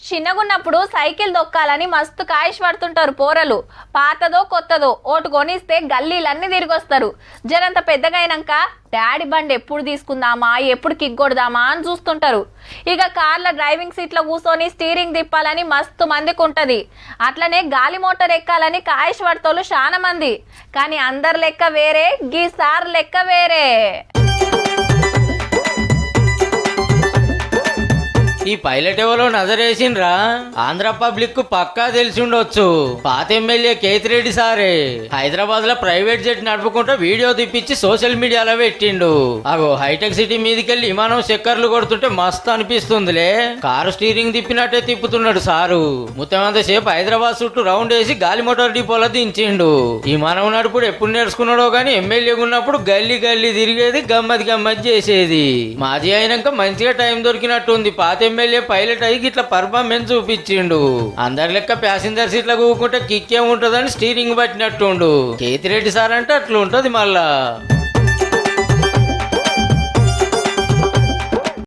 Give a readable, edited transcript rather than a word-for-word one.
చిన్నగున్నప్పుడు సైకిల్ దొక్కాలని మస్తు కాయిష్ పడుతుంటారు పోరలు. పాతదో కొత్తదో ఓటు కొనిస్తే గల్లీలన్నీ తిరిగొస్తారు. జరంత పెద్దగా అయినాక డాడీ బండి ఎప్పుడు తీసుకుందామా, ఎప్పుడు కిక్ కొడదామా అని చూస్తుంటారు. ఇక కార్ల డ్రైవింగ్ సీట్లో కూర్చొని స్టీరింగ్ తిప్పాలని మస్తు మందికి ఉంటది. అట్లనే గాలి మోటార్ ఎక్కాలని కాయిష్ పడతోళ్ళు చాలా మంది. కానీ అందరి లెక్క వేరే, గీ సార్ లెక్క వేరే. ఈ పైలట్ ఎవరో నజరేసిండ్రా? ఆంధ్ర పబ్లిక్ కు పక్కా తెలిసి ఉండొచ్చు. పాత ఎమ్మెల్యే కేతిరెడ్డి సారే హైదరాబాద్ లో ప్రైవేట్ జెట్ నడుపుకుంటూ వీడియో తీపిచ్చి సోషల్ మీడియాలో పెట్టిండు. అగో హైటెక్ సిటీ మీదకెళ్ళి విమానం చక్కర్లు కొడుతుంటే మస్తు అనిపిస్తుందిలే. కారు స్టీరింగ్ తిప్పినట్టే తిప్పుతున్నాడు సారు. మొత్తమంత సేపు హైదరాబాద్ చుట్టూ రౌండ్ వేసి గాలి మోటార్ డిపోలో దించిండు. విమానం నడుపుడు ఎప్పుడు నేర్చుకున్నాడో గానీ ఎమ్మెల్యేగా ఉన్నప్పుడు గల్లీ గల్లీ తిరిగేది, గమ్మత్ చేసేది. మాజీ అయినాక మంచిగా టైం దొరికినట్టుంది. పాత ఎమ్మెల్యే పైలట్ అయ్యి ఇట్లా పర్ఫార్మెన్స్ చూపించిండు. అందరి లెక్క ప్యాసింజర్ సీట్ల కూకుంటే కిక్కే ఉంటదని స్టీరింగ్ పట్టినట్టుండు. కేతిరెడ్డి సార్ అంటే అట్లా ఉంటది మళ్ళా.